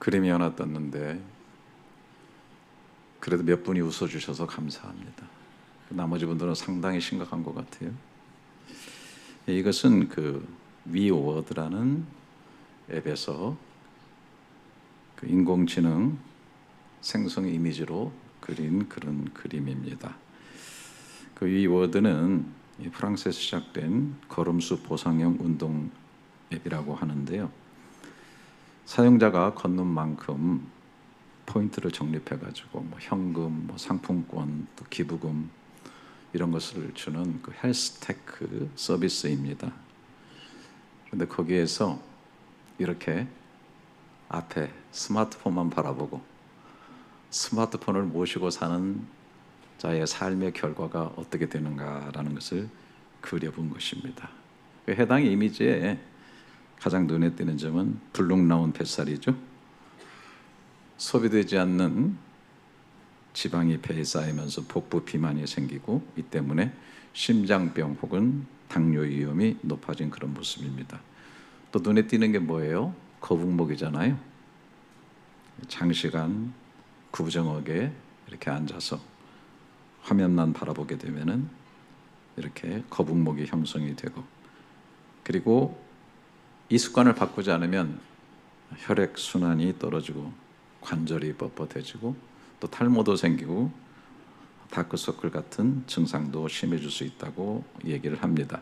그림이 하나 떴는데 그래도 몇 분이 웃어주셔서 감사합니다. 나머지 분들은 상당히 심각한 것 같아요. 이것은 그 위워드라는 앱에서 그 인공지능 생성 이미지로 그린 그런 그림입니다. 그 위워드는 프랑스에서 시작된 걸음수 보상형 운동 앱이라고 하는데요. 사용자가 걷는 만큼 포인트를 적립해가지고 현금, 상품권, 또 기부금 이런 것을 주는 그 헬스테크 서비스입니다. 그런데 거기에서 이렇게 앞에 스마트폰만 바라보고 스마트폰을 모시고 사는 자의 삶의 결과가 어떻게 되는가라는 것을 그려본 것입니다. 해당 이미지에 가장 눈에 띄는 점은 불룩 나온 뱃살이죠. 소비되지 않는 지방이 배에 쌓이면서 복부 비만이 생기고 이 때문에 심장병 혹은 당뇨 위험이 높아진 그런 모습입니다. 또 눈에 띄는 게 뭐예요? 거북목이잖아요. 장시간 구부정하게 이렇게 앉아서 화면만 바라보게 되면은 이렇게 거북목이 형성이 되고, 그리고 이 습관을 바꾸지 않으면 혈액 순환이 떨어지고 관절이 뻣뻣해지고 또 탈모도 생기고 다크서클 같은 증상도 심해질 수 있다고 얘기를 합니다.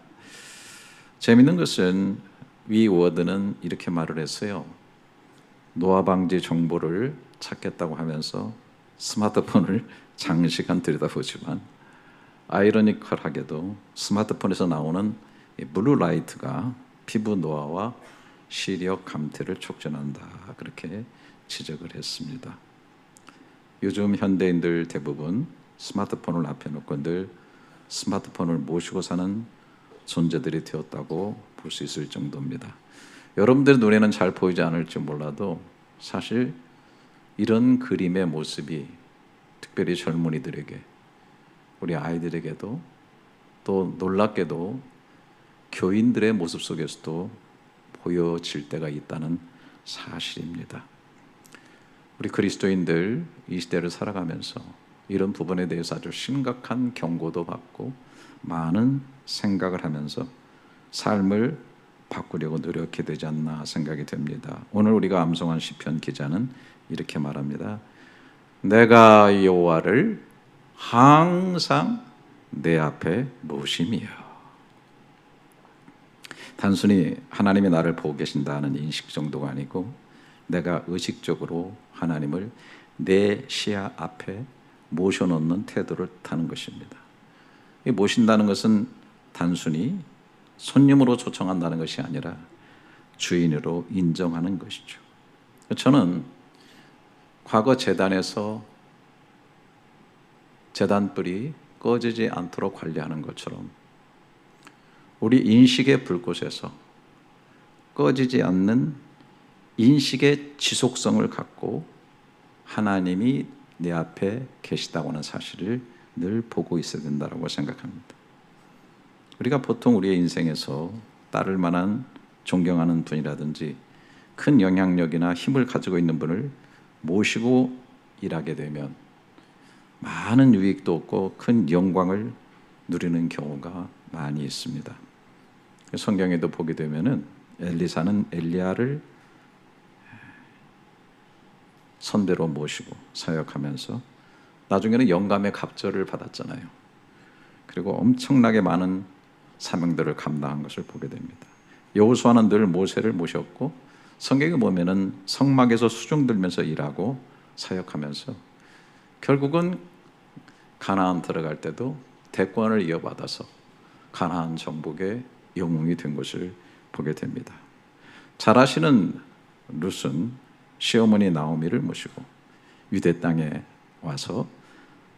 재미있는 것은 위워드는 이렇게 말을 했어요. 노화 방지 정보를 찾겠다고 하면서 스마트폰을 장시간 들여다보지만 아이러니컬하게도 스마트폰에서 나오는 블루라이트가 피부 노화와 시력 감퇴를 촉진한다, 그렇게 지적을 했습니다. 요즘 현대인들 대부분 스마트폰을 앞에 놓고 늘 스마트폰을 모시고 사는 존재들이 되었다고 볼 수 있을 정도입니다. 여러분들 눈에는 잘 보이지 않을지 몰라도 사실 이런 그림의 모습이 특별히 젊은이들에게, 우리 아이들에게도, 또 놀랍게도 교인들의 모습 속에서도 보여질 때가 있다는 사실입니다. 우리 그리스도인들 이 시대를 살아가면서 이런 부분에 대해서 아주 심각한 경고도 받고 많은 생각을 하면서 삶을 바꾸려고 노력해야 되지 않나 생각이 됩니다. 오늘 우리가 암송한 시편 기자는 이렇게 말합니다. 내가 여호와를 항상 내 앞에 모심이요. 단순히 하나님이 나를 보고 계신다는 인식 정도가 아니고 내가 의식적으로 하나님을 내 시야 앞에 모셔놓는 태도를 타는 것입니다. 이 모신다는 것은 단순히 손님으로 초청한다는 것이 아니라 주인으로 인정하는 것이죠. 저는 과거 제단에서 제단불이 꺼지지 않도록 관리하는 것처럼 우리 인식의 불꽃에서 꺼지지 않는 인식의 지속성을 갖고 하나님이 내 앞에 계시다고 하는 사실을 늘 보고 있어야 된다고 생각합니다. 우리가 보통 우리의 인생에서 따를 만한 존경하는 분이라든지 큰 영향력이나 힘을 가지고 있는 분을 모시고 일하게 되면 많은 유익도 얻고 큰 영광을 누리는 경우가 많이 있습니다. 성경에도 보게 되면은 엘리사는 엘리야를 선대로 모시고 사역하면서 나중에는 영감의 갑절을 받았잖아요. 그리고 엄청나게 많은 사명들을 감당한 것을 보게 됩니다. 여호수아는 늘 모세를 모셨고 성경에 보면은 성막에서 수종 들면서 일하고 사역하면서 결국은 가나안 들어갈 때도 대권을 이어받아서 가나안 정복의 영웅이 된 것을 보게 됩니다. 잘 아시는 룻은 시어머니 나오미를 모시고 유대 땅에 와서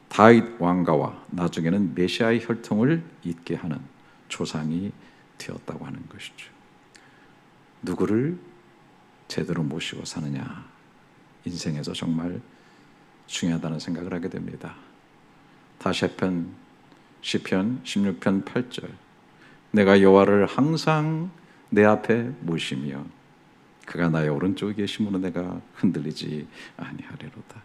다윗 왕가와 나중에는 메시아의 혈통을 잇게 하는 조상이 되었다고 하는 것이죠. 누구를 제대로 모시고 사느냐, 인생에서 정말 중요하다는 생각을 하게 됩니다. 다시 한편 시편 16편 8절 내가 여호와를 항상 내 앞에 모시며 그가 나의 오른쪽에 계심으로 내가 흔들리지 아니하리로다.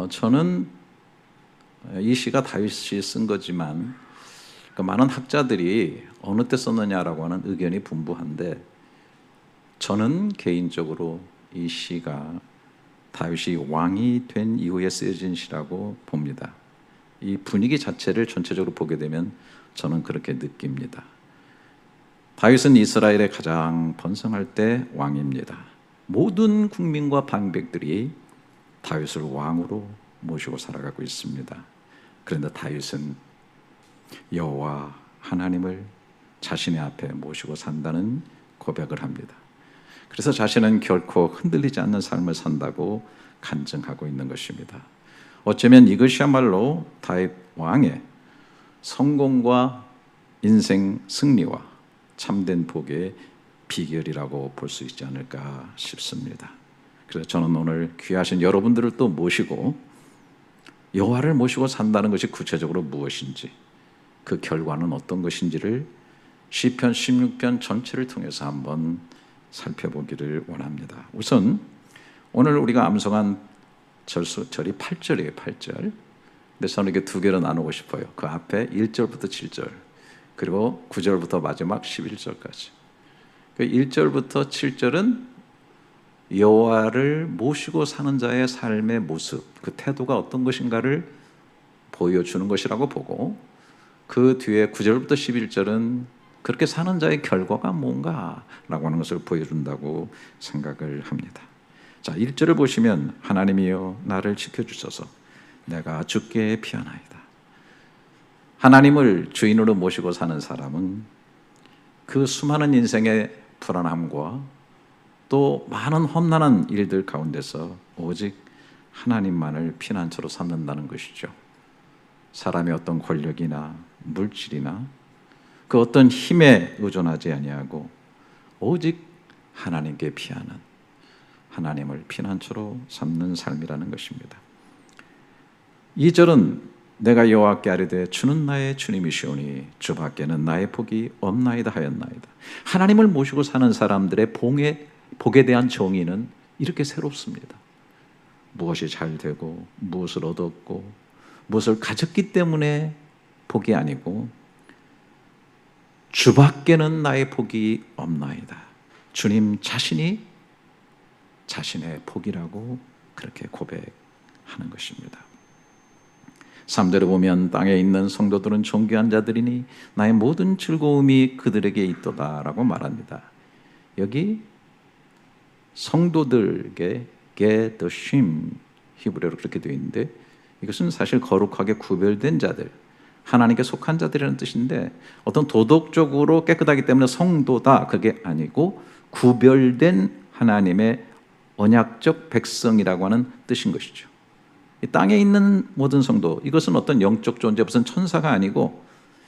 저는 이 시가 다윗이 쓴 거지만 많은 학자들이 어느 때 썼느냐라고 하는 의견이 분분한데, 저는 개인적으로 이 시가 다윗이 왕이 된 이후에 쓰여진 시라고 봅니다. 이 분위기 자체를 전체적으로 보게 되면 저는 그렇게 느낍니다. 다윗은 이스라엘의 가장 번성할 때 왕입니다. 모든 국민과 방백들이 다윗을 왕으로 모시고 살아가고 있습니다. 그런데 다윗은 여호와 하나님을 자신의 앞에 모시고 산다는 고백을 합니다. 그래서 자신은 결코 흔들리지 않는 삶을 산다고 간증하고 있는 것입니다. 어쩌면 이것이야말로 다윗 왕의 성공과 인생 승리와 참된 복의 비결이라고 볼 수 있지 않을까 싶습니다. 그래서 저는 오늘 귀하신 여러분들을 또 모시고 여호와를 모시고 산다는 것이 구체적으로 무엇인지, 그 결과는 어떤 것인지를 시편 16편 전체를 통해서 한번 살펴보기를 원합니다. 우선 오늘 우리가 암송한 절이 8절이에요. 8절. 근데 저는 이게 두 개로 나누고 싶어요. 그 앞에 1절부터 7절, 그리고 9절부터 마지막 11절까지. 그 1절부터 7절은 여호와를 모시고 사는 자의 삶의 모습, 그 태도가 어떤 것인가를 보여주는 것이라고 보고, 그 뒤에 9절부터 11절은 그렇게 사는 자의 결과가 뭔가라고 하는 것을 보여준다고 생각을 합니다. 자, 1절을 보시면 하나님이여 나를 지켜주소서 내가 주께 피하나이다. 하나님을 주인으로 모시고 사는 사람은 그 수많은 인생의 불안함과 또 많은 험난한 일들 가운데서 오직 하나님만을 피난처로 삼는다는 것이죠. 사람의 어떤 권력이나 물질이나 그 어떤 힘에 의존하지 아니하고 오직 하나님께 피하는, 하나님을 피난처로 삼는 삶이라는 것입니다. 2절은 내가 여호와께 아뢰되 주는 나의 주님이시오니 주 밖에는 나의 복이 없나이다 하였나이다. 하나님을 모시고 사는 사람들의 복에 대한 정의는 이렇게 새롭습니다. 무엇이 잘 되고 무엇을 얻었고 무엇을 가졌기 때문에 복이 아니고 주 밖에는 나의 복이 없나이다. 주님 자신이 자신의 복이라고 그렇게 고백하는 것입니다. 3절에 보면 땅에 있는 성도들은 존귀한 자들이니 나의 모든 즐거움이 그들에게 있도다 라고 말합니다. 여기 성도들에게 게더심, 히브리어로 그렇게 되어 있는데 이것은 사실 거룩하게 구별된 자들, 하나님께 속한 자들이라는 뜻인데, 어떤 도덕적으로 깨끗하기 때문에 성도다 그게 아니고 구별된 하나님의 언약적 백성이라고 하는 뜻인 것이죠. 이 땅에 있는 모든 성도, 이것은 어떤 영적 존재, 무슨 천사가 아니고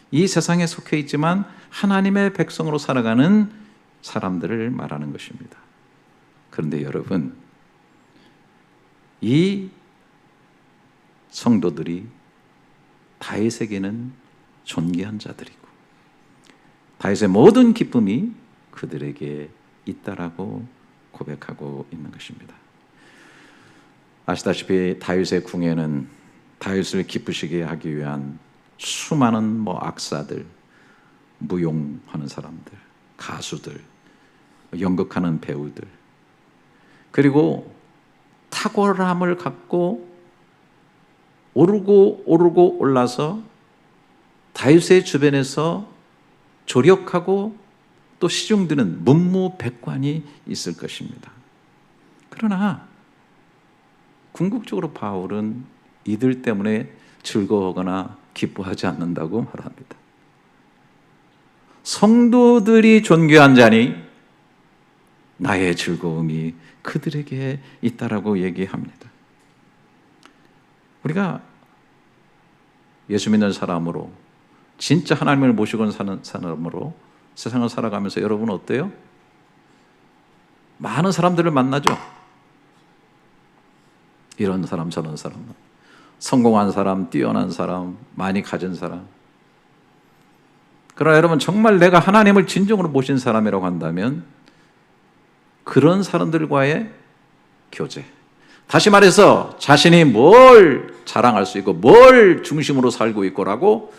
이 세상에 속해 있지만 하나님의 백성으로 살아가는 사람들을 말하는 것입니다. 그런데 여러분, 이 성도들이 다윗에게는 존귀한 자들이고 다윗의 모든 기쁨이 그들에게 있다라고 고백하고 있는 것입니다. 아시다시피 다윗의 궁에는 다윗을 기쁘시게 하기 위한 수많은 악사들, 무용하는 사람들, 가수들, 연극하는 배우들, 그리고 탁월함을 갖고 오르고 올라서 다윗의 주변에서 조력하고 또 시중드는 문무백관이 있을 것입니다. 그러나 궁극적으로 바울은 이들 때문에 즐거워하거나 기뻐하지 않는다고 말합니다. 성도들이 존귀한 자니 나의 즐거움이 그들에게 있다라고 얘기합니다. 우리가 예수 믿는 사람으로, 진짜 하나님을 모시고 사는 사람으로 세상을 살아가면서 여러분 어때요? 많은 사람들을 만나죠. 이런 사람 저런 사람, 성공한 사람, 뛰어난 사람, 많이 가진 사람. 그러나 여러분 정말 내가 하나님을 진정으로 모신 사람이라고 한다면 그런 사람들과의 교제, 다시 말해서 자신이 뭘 자랑할 수 있고 뭘 중심으로 살고 있고라고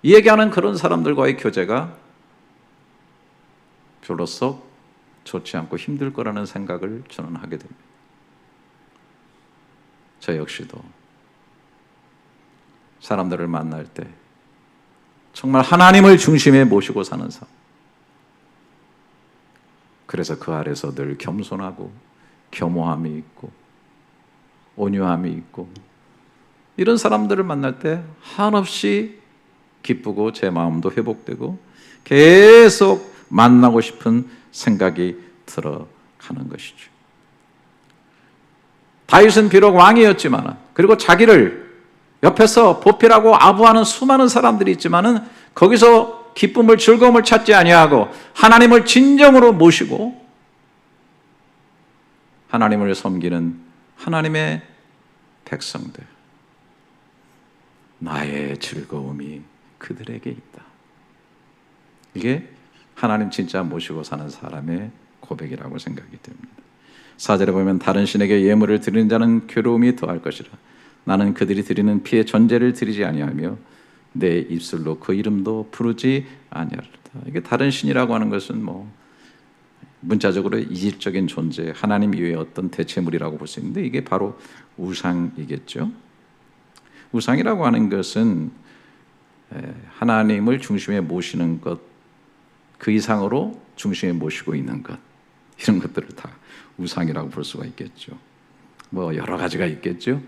얘기하는 그런 사람들과의 교제가 별로서 좋지 않고 힘들 거라는 생각을 저는 하게 됩니다. 저 역시도 사람들을 만날 때 정말 하나님을 중심에 모시고 사는 삶, 그래서 그 아래서 늘 겸손하고 겸허함이 있고 온유함이 있고 이런 사람들을 만날 때 한없이 기쁘고 제 마음도 회복되고 계속 만나고 싶은 생각이 들어가는 것이죠. 다윗은 비록 왕이었지만 그리고 자기를 옆에서 보필하고 아부하는 수많은 사람들이 있지만은 거기서 기쁨을 즐거움을 찾지 아니하고 하나님을 진정으로 모시고 하나님을 섬기는 하나님의 백성들, 나의 즐거움이 그들에게 있다. 이게 하나님 진짜 모시고 사는 사람의 고백이라고 생각이 됩니다. 4절에 보면 다른 신에게 예물을 드리는 자는 괴로움이 더할 것이라. 나는 그들이 드리는 피의 전제를 드리지 아니하며 내 입술로 그 이름도 부르지 아니하리라. 이게 다른 신이라고 하는 것은 문자적으로 이질적인 존재, 하나님 이외의 어떤 대체물이라고 볼 수 있는데 이게 바로 우상이겠죠. 우상이라고 하는 것은 하나님을 중심에 모시는 것, 그 이상으로 중심에 모시고 있는 것, 이런 것들을 다 우상이라고 볼 수가 있겠죠. 여러 가지가 있겠죠.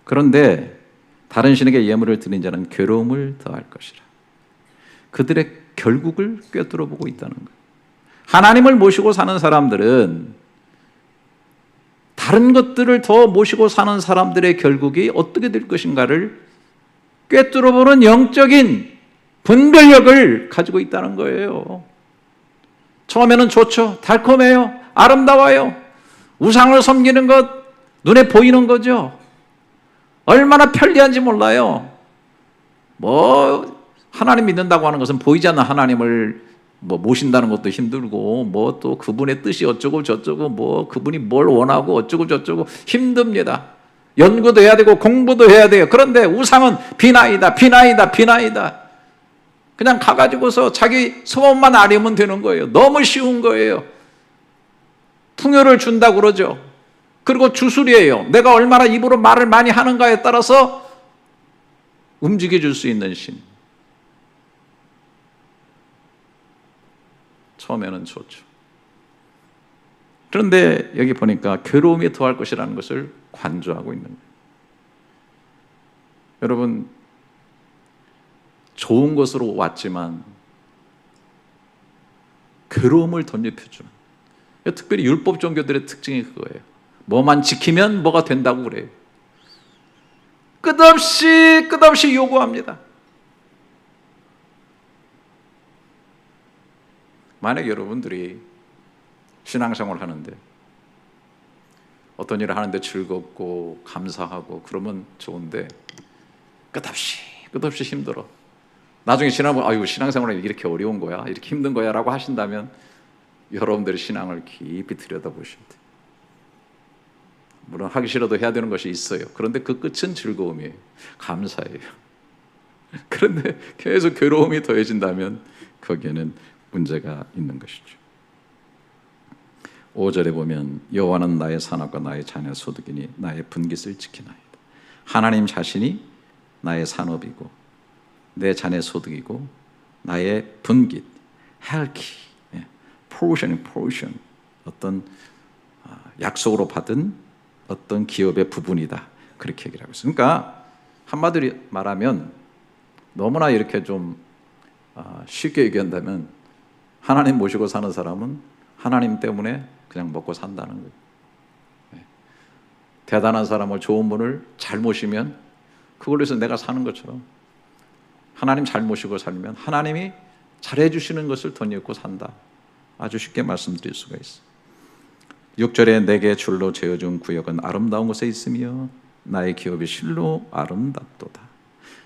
그런데 다른 신에게 예물을 드린 자는 괴로움을 더할 것이라. 그들의 결국을 꿰뚫어 보고 있다는 거예요. 하나님을 모시고 사는 사람들은 다른 것들을 더 모시고 사는 사람들의 결국이 어떻게 될 것인가를 꿰뚫어 보는 영적인 분별력을 가지고 있다는 거예요. 처음에는 좋죠. 달콤해요. 아름다워요. 우상을 섬기는 것 눈에 보이는 거죠. 얼마나 편리한지 몰라요. 하나님 믿는다고 하는 것은 보이지 않는 하나님을 모신다는 것도 힘들고 또 그분의 뜻이 어쩌고 저쩌고 그분이 뭘 원하고 어쩌고 저쩌고 힘듭니다. 연구도 해야 되고 공부도 해야 돼요. 그런데 우상은 비나이다. 그냥 가가지고서 자기 소원만 아뢰면 되는 거예요. 너무 쉬운 거예요. 풍요를 준다고 그러죠. 그리고 주술이에요. 내가 얼마나 입으로 말을 많이 하는가에 따라서 움직여 줄 수 있는 신. 처음에는 좋죠. 그런데 여기 보니까 괴로움이 더할 것이라는 것을 관조하고 있는 거예요. 여러분, 좋은 것으로 왔지만 괴로움을 덧입혀주는, 특별히 율법 종교들의 특징이 그거예요. 뭐만 지키면 뭐가 된다고 그래요. 끝없이 요구합니다. 만약 여러분들이 신앙생활을 하는데 어떤 일을 하는데 즐겁고 감사하고 그러면 좋은데 끝없이 힘들어. 나중에 지나보면 신앙생활이 이렇게 어려운 거야, 이렇게 힘든 거야 라고 하신다면 여러분들의 신앙을 깊이 들여다보셔야 돼요. 물론 하기 싫어도 해야 되는 것이 있어요. 그런데 그 끝은 즐거움이에요. 감사예요. 그런데 계속 괴로움이 더해진다면 거기에는 문제가 있는 것이죠. 5절에 보면 여호와는 나의 산업과 나의 자녀 소득이니 나의 분깃을 지키나이다. 하나님 자신이 나의 산업이고 내 자녀 소득이고 나의 분깃, 헬키, 포션, 어떤 약속으로 받은 어떤 기업의 부분이다. 그렇게 얘기를 하고 있어요. 그러니까 한마디로 말하면 너무나 이렇게 좀 쉽게 얘기한다면 하나님 모시고 사는 사람은 하나님 때문에 그냥 먹고 산다는 거예요. 대단한 사람을, 좋은 분을 잘 모시면 그걸로 해서 내가 사는 것처럼 하나님 잘 모시고 살면 하나님이 잘해 주시는 것을 덧입고 산다. 아주 쉽게 말씀드릴 수가 있어요. 6절에 내게 줄로 재어준 구역은 아름다운 곳에 있으며 나의 기업이 실로 아름답도다.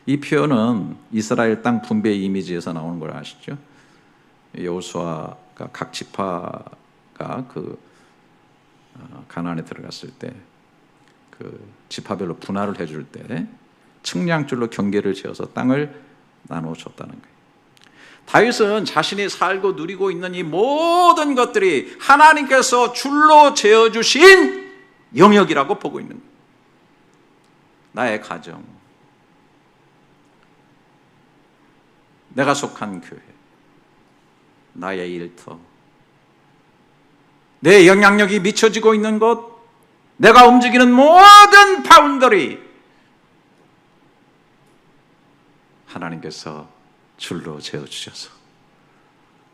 이 표현은 이스라엘 땅 분배 이미지에서 나오는 걸 아시죠? 여호수아가 각 지파가 가나안에 들어갔을 때 그 지파별로 분할을 해줄 때 측량줄로 경계를 지어서 땅을 나누어 줬다는 거예요. 다윗은 자신이 살고 누리고 있는 이 모든 것들이 하나님께서 줄로 재어주신 영역이라고 보고 있는 거예요. 나의 가정, 내가 속한 교회, 나의 일터, 내 영향력이 미쳐지고 있는 곳, 내가 움직이는 모든 바운더리, 하나님께서 줄로 재어주셔서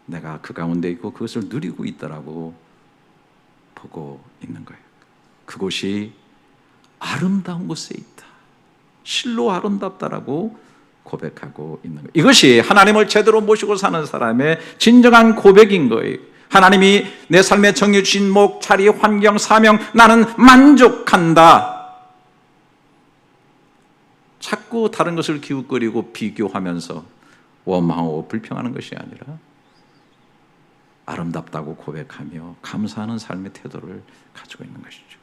내가 그 가운데 있고 그것을 누리고 있다라고 보고 있는 거예요. 그곳이 아름다운 곳에 있다, 실로 아름답다라고 고백하고 있는 거예요. 이것이 하나님을 제대로 모시고 사는 사람의 진정한 고백인 거예요. 하나님이 내 삶에 정해주신 목, 자리, 환경, 사명, 나는 만족한다. 자꾸 다른 것을 기웃거리고 비교하면서 원망하고 불평하는 것이 아니라 아름답다고 고백하며 감사하는 삶의 태도를 가지고 있는 것이죠.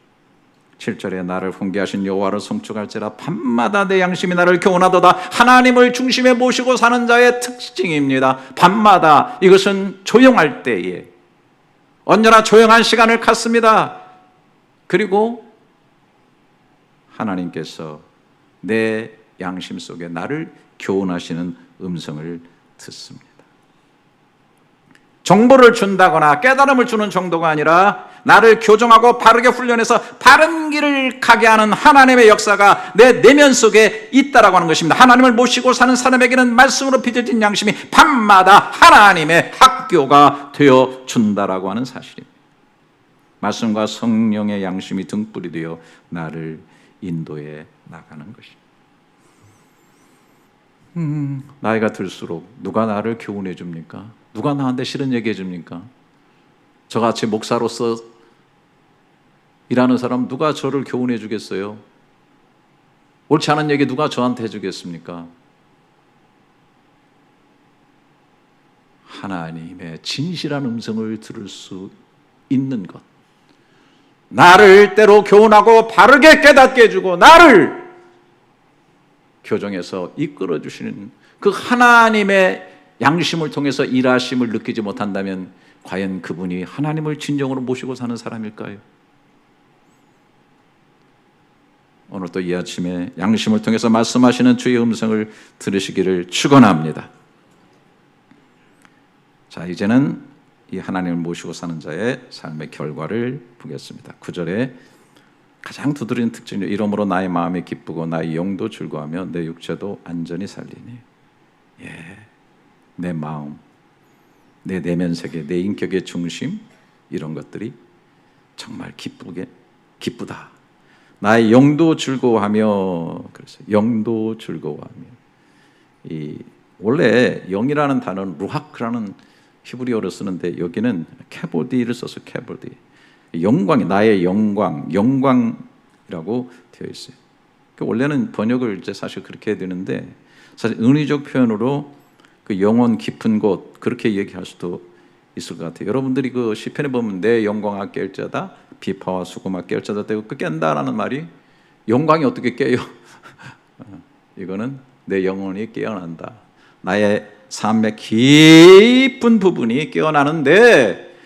7절에 나를 훈계하신 여호와를 송축할지라 밤마다 내 양심이 나를 교훈하도다. 하나님을 중심에 모시고 사는 자의 특징입니다. 밤마다, 이것은 조용할 때에 언제나 조용한 시간을 갖습니다. 그리고 하나님께서 내 양심 속에 나를 교훈하시는 음성을 듣습니다. 정보를 준다거나 깨달음을 주는 정도가 아니라 나를 교정하고 바르게 훈련해서 바른 길을 가게 하는 하나님의 역사가 내 내면 속에 있다라고 하는 것입니다. 하나님을 모시고 사는 사람에게는 말씀으로 빚어진 양심이 밤마다 하나님의 학교가 되어 준다라고 하는 사실입니다. 말씀과 성령의 양심이 등불이 되어 나를 인도해 나가는 것입니다. 나이가 들수록 누가 나를 교훈해 줍니까? 누가 나한테 싫은 얘기 해줍니까? 저같이 목사로서 일하는 사람 누가 저를 교훈해 주겠어요? 옳지 않은 얘기 누가 저한테 해주겠습니까? 하나님의 진실한 음성을 들을 수 있는 것, 나를 때로 교훈하고 바르게 깨닫게 해주고 나를 교정해서 이끌어 주시는 그 하나님의 양심을 통해서 일하심을 느끼지 못한다면 과연 그분이 하나님을 진정으로 모시고 사는 사람일까요? 오늘 또 이 아침에 양심을 통해서 말씀하시는 주의 음성을 들으시기를 축원합니다. 자, 이제는 이 하나님을 모시고 사는 자의 삶의 결과를 보겠습니다. 9절에 가장 두드리는 특징이 이러므로 나의 마음이 기쁘고 나의 영도 즐거워하며 내 육체도 안전히 살리니. 내 마음, 내 내면 세계, 내 인격의 중심, 이런 것들이 정말 기쁘다. 나의 영도 즐거워하며, 그래서 영도 즐거워하며. 원래 영이라는 단어는 루하크라는 히브리어로 쓰는데 여기는 케보디를 써서 케보디. 영광이, 나의 영광이라고 되어 있어요. 원래는 번역을 이제 사실 그렇게 해야 되는데 사실 은의적 표현으로 그 영혼 깊은 곳, 그렇게 얘기할 수도 있을 것 같아요. 여러분들이 그 시편에 보면 내 영광아 깰자다, 비파와 수고마 깰자다 되고 그 깬다라는 말이 영광이 어떻게 깨요? 이거는 내 영혼이 깨어난다. 나의 삶의 깊은 부분이 깨어나는데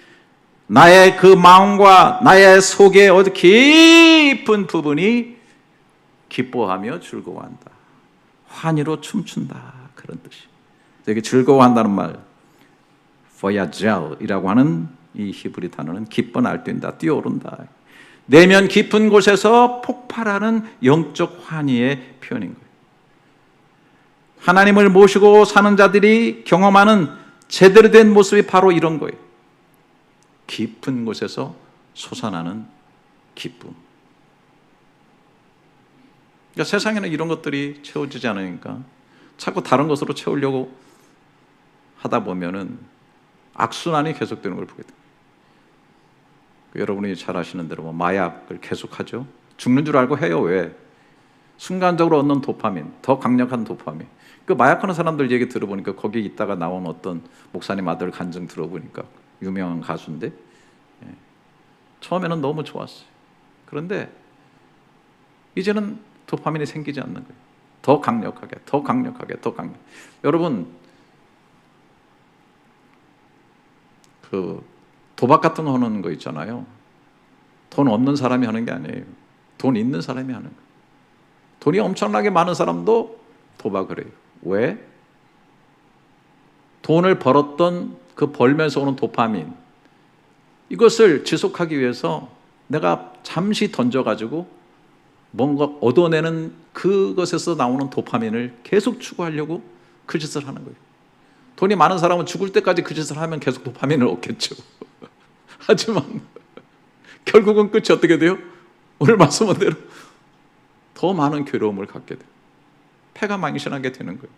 나의 그 마음과 나의 속의 어디 깊은 부분이 기뻐하며 즐거워한다. 환희로 춤춘다. 그런 뜻이. 여기 즐거워한다는 말, 포야젤이라고 하는 이 히브리 단어는 기뻐 날뛴다, 뛰어오른다. 내면 깊은 곳에서 폭발하는 영적 환희의 표현인 거예요. 하나님을 모시고 사는 자들이 경험하는 제대로 된 모습이 바로 이런 거예요. 깊은 곳에서 솟아나는 기쁨. 그러니까 세상에는 이런 것들이 채워지지 않으니까 자꾸 다른 것으로 채우려고 하다 보면은 악순환이 계속되는 걸 보게 됩니다. 여러분이 잘 아시는 대로 마약을 계속하죠. 죽는 줄 알고 해요. 왜? 순간적으로 얻는 도파민, 더 강력한 도파민. 그 마약하는 사람들 얘기 들어보니까 거기 있다가 나온 어떤 목사님 아들 간증 들어보니까 유명한 가수인데, 처음에는 너무 좋았어요. 그런데 이제는 도파민이 생기지 않는 거예요. 더 강력하게, 더 강력하게, 더 강력. 여러분, 그 도박 같은 거 하는 거 있잖아요. 돈 없는 사람이 하는 게 아니에요. 돈 있는 사람이 하는 거예요. 돈이 엄청나게 많은 사람도 도박을 해요. 왜? 돈을 벌었던 그 벌면서 오는 도파민, 이것을 지속하기 위해서 내가 잠시 던져가지고 뭔가 얻어내는 그것에서 나오는 도파민을 계속 추구하려고 그 짓을 하는 거예요. 돈이 많은 사람은 죽을 때까지 그 짓을 하면 계속 도파민을 얻겠죠. 하지만 결국은 끝이 어떻게 돼요? 오늘 말씀한 대로 더 많은 괴로움을 갖게 돼요. 패가 망신하게 되는 거예요.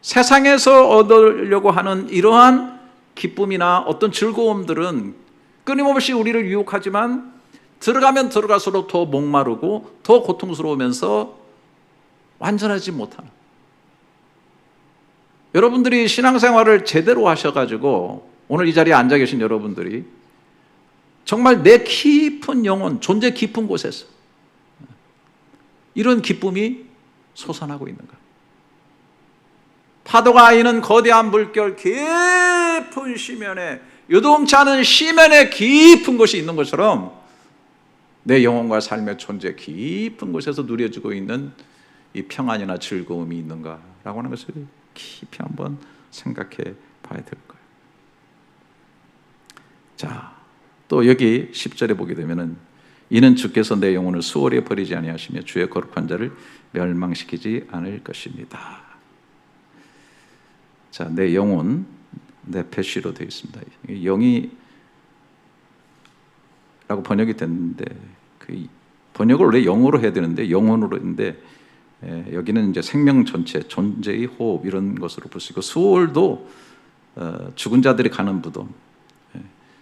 세상에서 얻으려고 하는 이러한 기쁨이나 어떤 즐거움들은 끊임없이 우리를 유혹하지만 들어가면 들어갈수록 더 목마르고 더 고통스러우면서 완전하지 못하는, 여러분들이 신앙생활을 제대로 하셔가지고 오늘 이 자리에 앉아 계신 여러분들이 정말 내 깊은 영혼, 존재 깊은 곳에서 이런 기쁨이 솟아나고 있는가? 파도가 아이는 거대한 물결, 깊은 시면에, 요동치 않은 시면에 깊은 곳이 있는 것처럼 내 영혼과 삶의 존재 깊은 곳에서 누려지고 있는 이 평안이나 즐거움이 있는가라고 하는 것을 깊이 한번 생각해 봐야 될 거예요. 자, 또 여기 10절에 보게 되면은 이는 주께서 내 영혼을 수월히 버리지 아니하시며 주의 거룩한 자를 멸망시키지 않을 것입니다. 자, 내 영혼, 네페시로 되어 있습니다. 영이 라고 번역이 됐는데 그 번역을 원래 영어로 해야 되는데 영혼으로 했는데, 여기는 이제 생명 전체, 존재의 호흡 이런 것으로 볼 수 있고, 수월도 죽은 자들이 가는 무덤,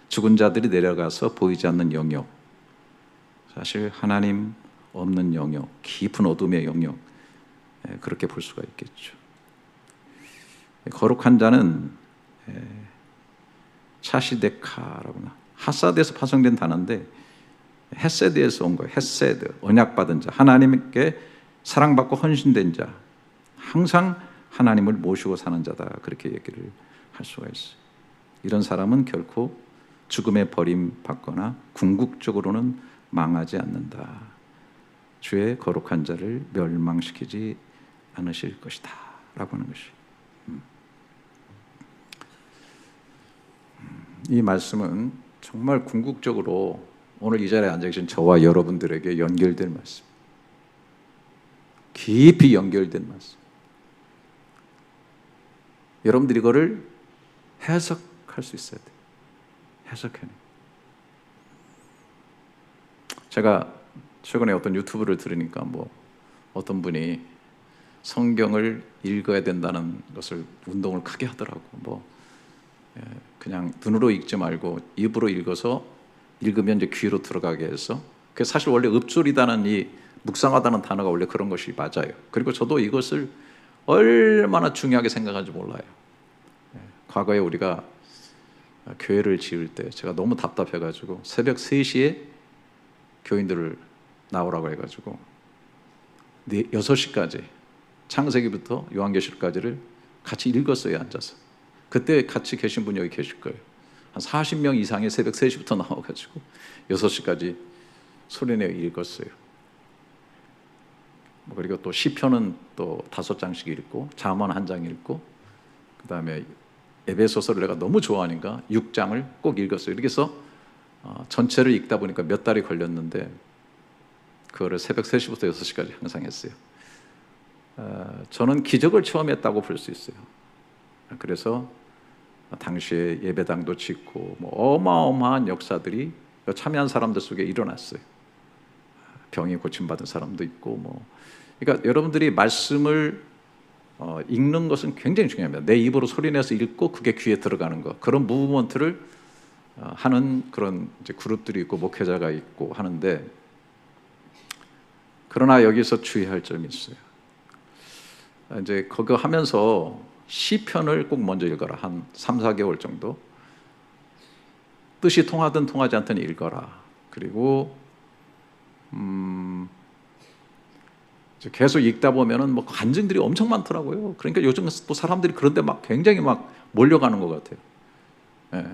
죽은 자들이 내려가서 보이지 않는 영역, 사실 하나님 없는 영역, 깊은 어둠의 영역, 그렇게 볼 수가 있겠죠. 거룩한 자는 차시데카라구나, 하사드에서 파송된 단어인데 헤세드에서 온 거예요. 헤세드, 언약받은 자, 하나님께 사랑받고 헌신된 자, 항상 하나님을 모시고 사는 자다, 그렇게 얘기를 할 수가 있어요. 이런 사람은 결코 죽음에 버림받거나 궁극적으로는 망하지 않는다. 주의 거룩한 자를 멸망시키지 않으실 것이다 라고 하는 것이, 이 말씀은 정말 궁극적으로 오늘 이 자리에 앉아 계신 저와 여러분들에게 연결된 말씀, 깊이 연결된 말씀. 여러분들이 이거를 해석할 수 있어야 돼요. 해석해내. 제가 최근에 어떤 유튜브를 들으니까 어떤 분이 성경을 읽어야 된다는 것을 운동을 크게 하더라고. 그냥 눈으로 읽지 말고 입으로 읽어서, 읽으면 이제 귀로 들어가게 해서, 그 사실 원래 읍졸이다는, 이 묵상하다는 단어가 원래 그런 것이 맞아요. 그리고 저도 이것을 얼마나 중요하게 생각하는지 몰라요. 과거에 우리가 교회를 지을 때 제가 너무 답답해가지고 새벽 3시에 교인들을 나오라고 해가지고 6시까지 창세기부터 요한계시록까지를 같이 읽었어요, 앉아서. 그때 같이 계신 분이 여기 계실 거예요. 한 40명 이상이 새벽 3시부터 나와가지고 6시까지 소리내어 읽었어요. 그리고 또 시편은 또 5장씩 읽고, 잠언 1장 읽고, 그 다음에 에베소서를 내가 너무 좋아하니까 6장을 꼭 읽었어요. 이렇게 해서 전체를 읽다 보니까 몇 달이 걸렸는데 그거를 새벽 3시부터 6시까지 항상 했어요. 저는 기적을 처음 했다고 볼 수 있어요. 그래서 당시에 예배당도 짓고 어마어마한 역사들이 참여한 사람들 속에 일어났어요. 병이 고침받은 사람도 있고 그러니까 여러분들이 말씀을 읽는 것은 굉장히 중요합니다. 내 입으로 소리내서 읽고 그게 귀에 들어가는 것, 그런 무브먼트를 하는 그런 이제 그룹들이 있고 목회자가 있고 하는데, 그러나 여기서 주의할 점이 있어요. 이제 그거 하면서 시편을 꼭 먼저 읽어라. 한 3, 4개월 정도. 뜻이 통하든 통하지 않든 읽어라. 그리고 계속 읽다 보면은 뭐 간증들이 엄청 많더라고요. 그러니까 요즘 또 사람들이 그런데 막 굉장히 막 몰려가는 것 같아요. 예.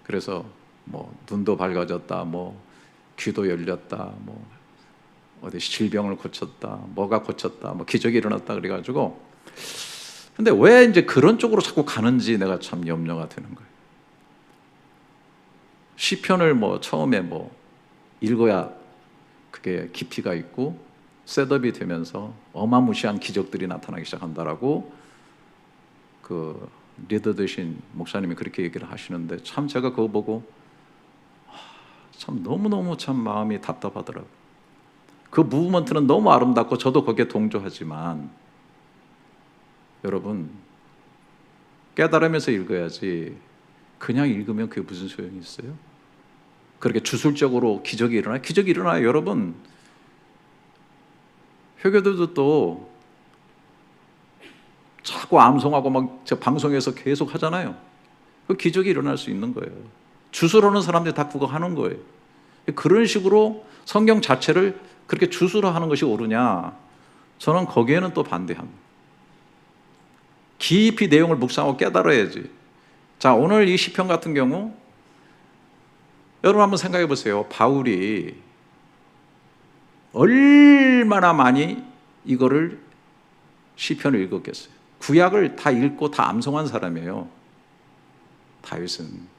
그래서 뭐 눈도 밝아졌다, 뭐 귀도 열렸다, 뭐 어디 질병을 고쳤다, 뭐가 고쳤다, 뭐 기적이 일어났다 그래가지고. 근데 왜 이제 그런 쪽으로 자꾸 가는지 내가 참 염려가 되는 거예요. 시편을 뭐 처음에 뭐 읽어야 그게 깊이가 있고 셋업이 되면서 어마무시한 기적들이 나타나기 시작한다라고 그 리더 되신 목사님이 그렇게 얘기를 하시는데, 참 제가 그거 보고 참 너무너무 참 마음이 답답하더라고요. 그 무브먼트는 너무 아름답고 저도 거기에 동조하지만 여러분, 깨달으면서 읽어야지 그냥 읽으면 그게 무슨 소용이 있어요? 그렇게 주술적으로 기적이 일어나요? 기적이 일어나요, 여러분. 회교들도 또 자꾸 암송하고 막 저 방송에서 계속 하잖아요. 그 기적이 일어날 수 있는 거예요. 주술하는 사람들이 다 그거 하는 거예요. 그런 식으로 성경 자체를 그렇게 주술로 하는 것이 옳으냐? 저는 거기에는 또 반대합니다. 깊이 내용을 묵상하고 깨달아야지. 자, 오늘 이 시편 같은 경우 여러분 한번 생각해 보세요. 바울이 얼마나 많이 이거를 시편을 읽었겠어요. 구약을 다 읽고 다 암송한 사람이에요. 다윗은.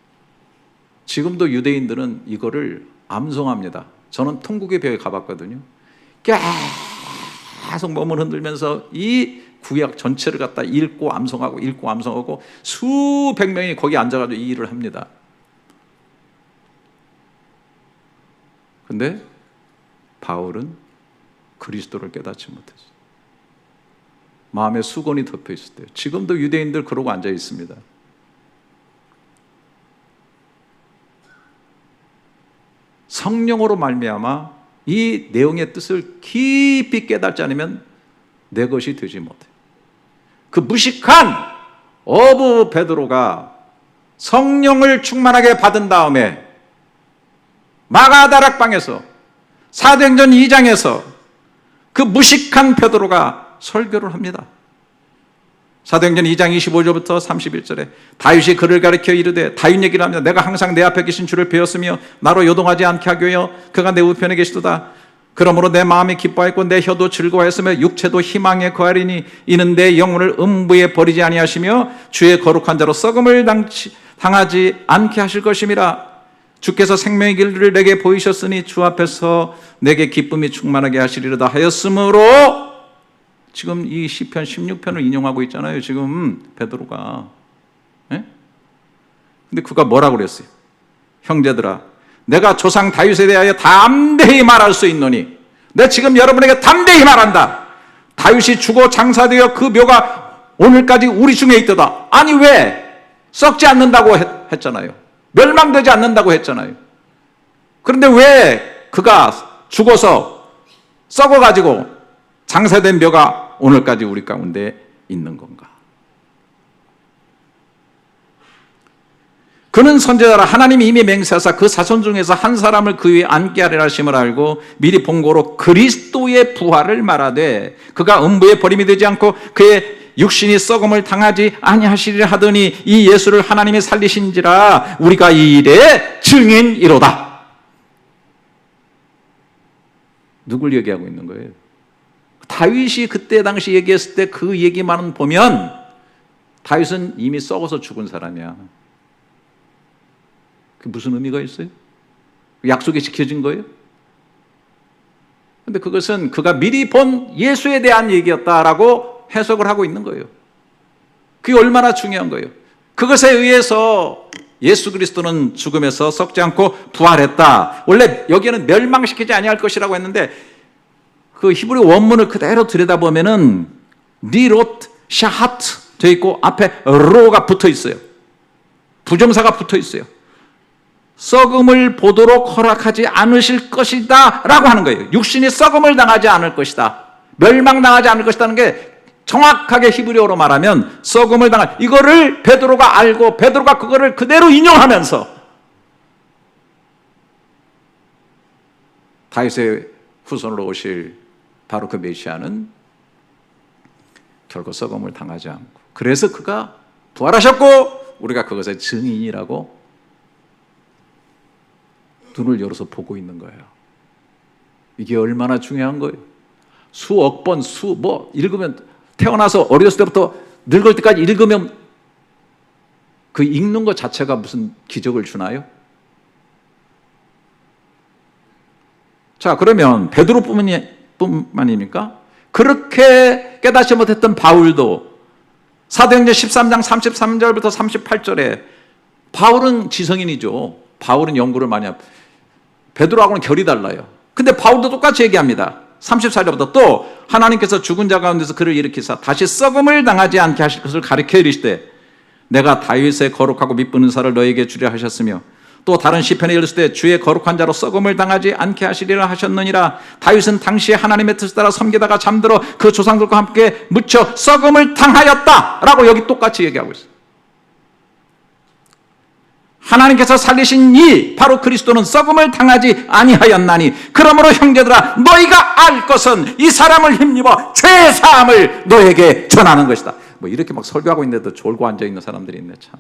지금도 유대인들은 이거를 암송합니다. 저는 통곡의 벽에 가봤거든요. 계속 몸을 흔들면서 이 구약 전체를 갖다 읽고 암송하고 수백 명이 거기 앉아가지고 이 일을 합니다. 근데 바울은 그리스도를 깨닫지 못했어요. 마음에 수건이 덮여 있을 때. 지금도 유대인들 그러고 앉아 있습니다. 성령으로 말미암아 이 내용의 뜻을 깊이 깨닫지 않으면 내 것이 되지 못해. 그 무식한 어부 베드로가 성령을 충만하게 받은 다음에 마가다락방에서 사도행전 2장에서 그 무식한 베드로가 설교를 합니다. 사도행전 2장 25절부터 31절에 다윗이 그를 가리켜 이르되, 다윗 얘기를 합니다. 내가 항상 내 앞에 계신 주를 배웠으며 나로 요동하지 않게 하기 위하여 그가 내 우편에 계시도다. 그러므로 내 마음이 기뻐했고 내 혀도 즐거워했으며 육체도 희망에 거하리니 이는 내 영혼을 음부에 버리지 아니하시며 주의 거룩한 자로 썩음을 당하지 않게 하실 것임이라. 주께서 생명의 길을 내게 보이셨으니 주 앞에서 내게 기쁨이 충만하게 하시리로다 하였으므로, 지금 이 시편 16편을 인용하고 있잖아요. 지금 베드로가. 예? 근데 그가 뭐라고 그랬어요? 형제들아, 내가 조상 다윗에 대하여 담대히 말할 수 있노니, 내가 지금 여러분에게 담대히 말한다. 다윗이 죽어 장사되어 그 묘가 오늘까지 우리 중에 있도다. 아니 왜? 썩지 않는다고 했잖아요. 멸망되지 않는다고 했잖아요. 그런데 왜 그가 죽어서 썩어가지고 장사된 묘가 오늘까지 우리 가운데 있는 건가? 그는 선지자라 하나님이 이미 맹세하사 그 자손 중에서 한 사람을 그 위에 앉게 하리라 하심을 알고 미리 본고로 그리스도의 부활을 말하되 그가 음부에 버림이 되지 않고 그의 육신이 썩음을 당하지 아니하시리라 하더니 이 예수를 하나님이 살리신지라 우리가 이 일의 증인이로다. 누굴 얘기하고 있는 거예요? 다윗이 그때 당시 얘기했을 때 그 얘기만 보면 다윗은 이미 썩어서 죽은 사람이야. 그게 무슨 의미가 있어요? 약속이 지켜진 거예요? 근데 그것은 그가 미리 본 예수에 대한 얘기였다라고 해석을 하고 있는 거예요. 그게 얼마나 중요한 거예요. 그것에 의해서 예수 그리스도는 죽음에서 썩지 않고 부활했다. 원래 여기에는 멸망시키지 아니할 것이라고 했는데 그 히브리 원문을 그대로 들여다보면은 니롯 샤하트 되어 있고 앞에 로가 붙어 있어요. 부정사가 붙어 있어요. 썩음을 보도록 허락하지 않으실 것이다 라고 하는 거예요. 육신이 썩음을 당하지 않을 것이다, 멸망당하지 않을 것이라는 게 정확하게 히브리어로 말하면 썩음을 당할, 이거를 베드로가 알고 베드로가 그거를 그대로 인용하면서 다윗의 후손으로 오실 바로 그 메시아는 결코 썩음을 당하지 않고, 그래서 그가 부활하셨고 우리가 그것의 증인이라고 눈을 열어서 보고 있는 거예요. 이게 얼마나 중요한 거예요. 수억 번, 읽으면, 태어나서 어렸을 때부터 늙을 때까지 읽으면 그 읽는 것 자체가 무슨 기적을 주나요? 자, 그러면 베드로뿐만입니까? 그렇게 깨닫지 못했던 바울도 사도행전 13장 33절부터 38절에, 바울은 지성인이죠. 바울은 연구를 많이 하고 베드로하고는 결이 달라요. 근데 바울도 똑같이 얘기합니다. 34절부터 또 하나님께서 죽은 자 가운데서 그를 일으키사 다시 썩음을 당하지 않게 하실 것을 가리켜 이르시되 내가 다윗의 거룩하고 미쁜 은사를 너에게 주려 하셨으며 또 다른 시편에 이르시되 주의 거룩한 자로 썩음을 당하지 않게 하시리라 하셨느니라. 다윗은 당시에 하나님의 뜻을 따라 섬기다가 잠들어 그 조상들과 함께 묻혀 썩음을 당하였다 라고 여기 똑같이 얘기하고 있어요. 하나님께서 살리신 이 바로 그리스도는 썩음을 당하지 아니하였나니 그러므로 형제들아 너희가 알 것은 이 사람을 힘입어 죄 사함을 너에게 전하는 것이다. 뭐 이렇게 막 설교하고 있는데도 졸고 앉아있는 사람들이 있네. 참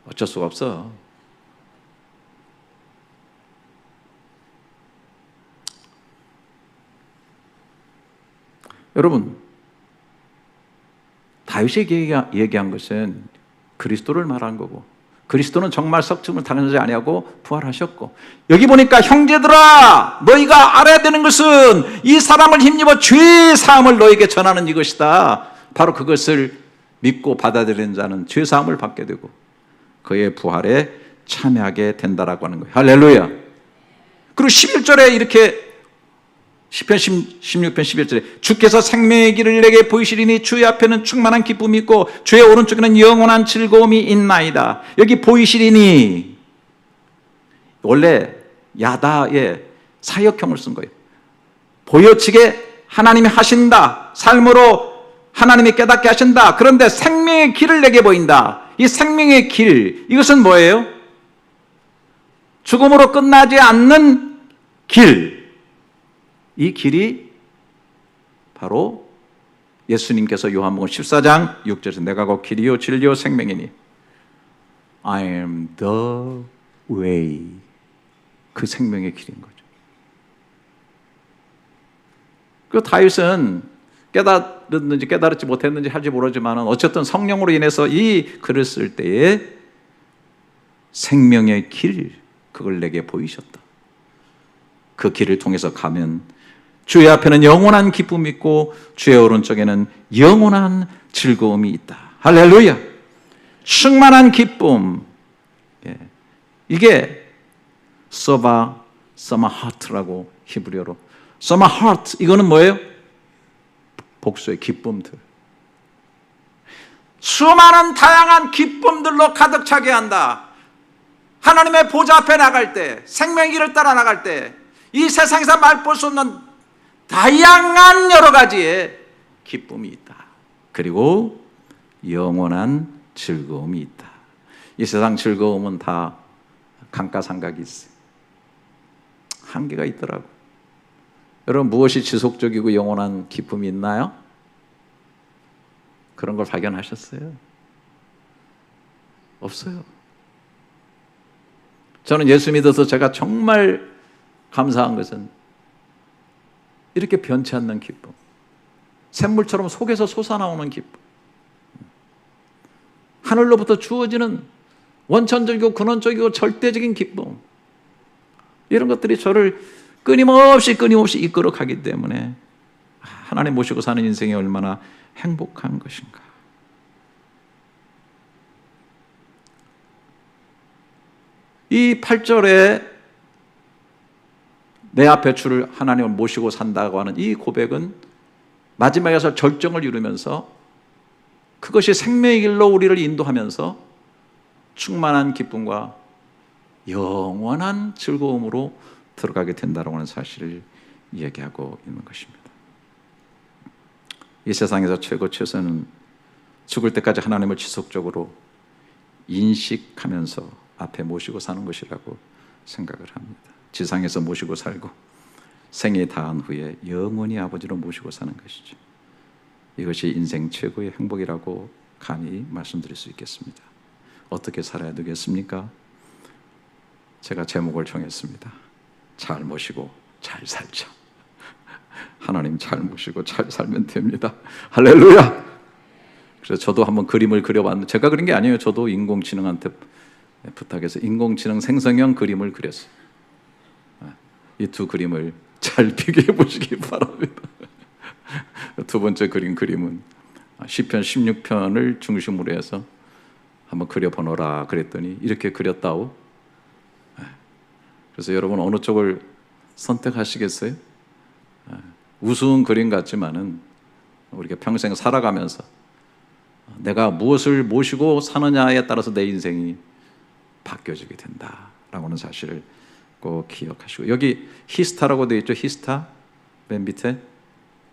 어쩔 수가 없어. 여러분, 다윗이 얘기한 것은 그리스도를 말한 거고, 그리스도는 정말 썩음을 당하지 아니하고 부활하셨고, 여기 보니까 형제들아 너희가 알아야 되는 것은 이 사람을 힘입어 죄 사함을 너에게 전하는 이것이다. 바로 그것을 믿고 받아들이는 자는 죄 사함을 받게 되고 그의 부활에 참여하게 된다라고 하는 거예요. 할렐루야. 그리고 11절에 이렇게 시편 16편 11절에 주께서 생명의 길을 내게 보이시리니 주의 앞에는 충만한 기쁨이 있고 주의 오른쪽에는 영원한 즐거움이 있나이다. 여기 보이시리니 원래 야다의 사역형을 쓴 거예요. 보여지게 하나님이 하신다. 삶으로 하나님이 깨닫게 하신다. 그런데 생명의 길을 내게 보인다. 이 생명의 길, 이것은 뭐예요? 죽음으로 끝나지 않는 길. 이 길이 바로 예수님께서 요한복음 14장 6절에서 내가 곧 길이요 진리요 생명이니 I am the way. 그 생명의 길인 거죠. 그 다윗은 깨달았는지 깨달았지 못했는지 할지 모르지만 어쨌든 성령으로 인해서 이 글을 쓸 때에 생명의 길, 그걸 내게 보이셨다. 그 길을 통해서 가면 주의 앞에는 영원한 기쁨이 있고 주의 오른쪽에는 영원한 즐거움이 있다. 할렐루야. 충만한 기쁨. 이게 서마 하트라고 히브리어로. 서마 하트, 이거는 뭐예요? 복수의 기쁨들. 수많은 다양한 기쁨들로 가득 차게 한다. 하나님의 보좌 앞에 나갈 때, 생명의 길을 따라 나갈 때 이 세상에서 맛볼 수 없는 다양한 여러 가지의 기쁨이 있다. 그리고 영원한 즐거움이 있다. 이 세상 즐거움은 다 감가상각이 있어요. 한계가 있더라고. 여러분, 무엇이 지속적이고 영원한 기쁨이 있나요? 그런 걸 발견하셨어요? 없어요. 저는 예수 믿어서 제가 정말 감사한 것은 이렇게 변치 않는 기쁨, 샘물처럼 속에서 솟아나오는 기쁨, 하늘로부터 주어지는 원천적이고 근원적이고 절대적인 기쁨, 이런 것들이 저를 끊임없이 이끌어 가기 때문에 하나님 모시고 사는 인생이 얼마나 행복한 것인가. 이 8절에 내 앞에 주를 하나님을 모시고 산다고 하는 이 고백은 마지막에서 절정을 이루면서 그것이 생명의 길로 우리를 인도하면서 충만한 기쁨과 영원한 즐거움으로 들어가게 된다고 하는 사실을 이야기하고 있는 것입니다. 이 세상에서 최고 최선은 죽을 때까지 하나님을 지속적으로 인식하면서 앞에 모시고 사는 것이라고 생각을 합니다. 지상에서 모시고 살고 생이 다한 후에 영원히 아버지로 모시고 사는 것이죠. 이것이 인생 최고의 행복이라고 감히 말씀드릴 수 있겠습니다. 어떻게 살아야 되겠습니까? 제가 제목을 정했습니다. 잘 모시고 잘 살자. 하나님 잘 모시고 잘 살면 됩니다. 할렐루야! 그래서 저도 한번 그림을 그려봤는데, 제가 그린 게 아니에요. 저도 인공지능한테 부탁해서 인공지능 생성형 그림을 그렸어요. 이 두 그림을 잘 비교해 보시기 바랍니다. 두 번째 그림은 시편 16편을 중심으로 해서 한번 그려보노라 그랬더니 이렇게 그렸다오. 그래서 여러분 어느 쪽을 선택하시겠어요? 우스운 그림 같지만은 우리가 평생 살아가면서 내가 무엇을 모시고 사느냐에 따라서 내 인생이 바뀌어지게 된다라고 하는 사실을 꼭 기억하시고, 여기 히스타라고 되어 있죠. 히스타 맨 밑에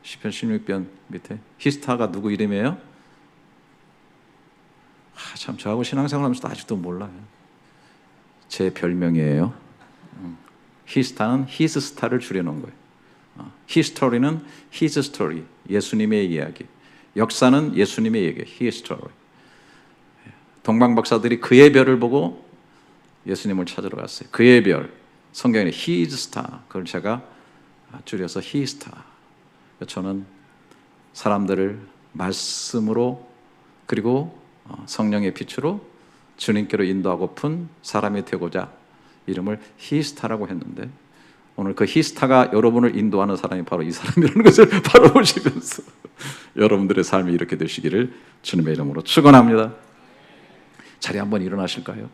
시편 16편 밑에 히스타가 누구 이름이에요? 참 저하고 신앙생활하면서도 아직도 몰라요. 제 별명이에요. 히스타는 히스 스타를 줄여놓은 거예요. 히스토리는 히즈 스토리, 예수님의 이야기. 역사는 예수님의 얘기, 히스토리. 동방 박사들이 그의 별을 보고 예수님을 찾으러 갔어요. 그의 별, 성경에 히즈 스타, 그걸 제가 줄여서 히스타. 저는 사람들을 말씀으로 그리고 성령의 빛으로 주님께로 인도하고픈 사람이 되고자 이름을 히스타라고 했는데, 오늘 그 히스타가 여러분을 인도하는 사람이 바로 이 사람이라는 것을 바라보시면서 여러분들의 삶이 이렇게 되시기를 주님의 이름으로 축원합니다. 자리 한번 일어나실까요?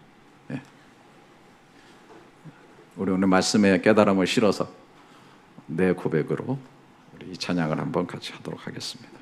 네. 우리 오늘 말씀의 깨달음을 실어서 내 고백으로 우리 이 찬양을 한번 같이 하도록 하겠습니다.